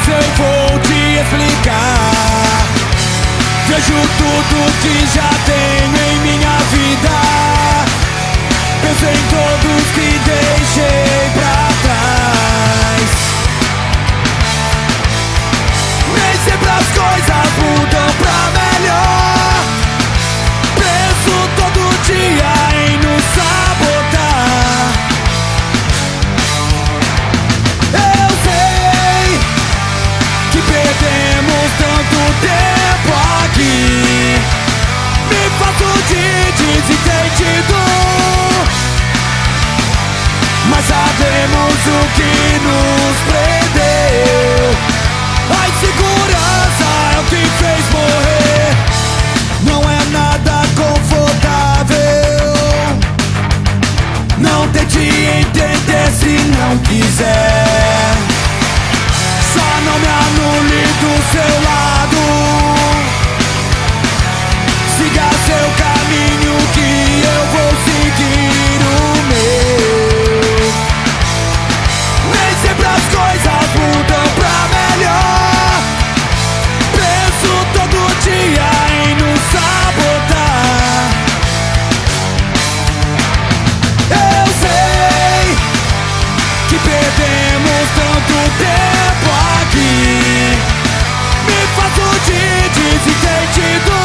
Mas eu vou te explicar. Vejo tudo que já tenho em minha vida. Penso em todos que deixei pra trás. Nem sempre as coisas mudam pra melhor. Penso todo dia em nos sabotar. Eu sei que perdemos tanto tempo aqui. Me faço de desentendido, mas sabemos o que nos prendeu. A insegurança é o que fez morrer. Não é nada confortável. Não tente entender se não quiser. Só não me anule do seu lado. Siga seu caminho que eu vou seguir o meu. Nem sempre as coisas mudam pra melhor. Penso todo dia em nos sabotar. Eu sei que perdemos tanto tempo aqui. Me faço de desentendido,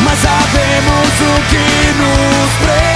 mas sabemos o que nos prende.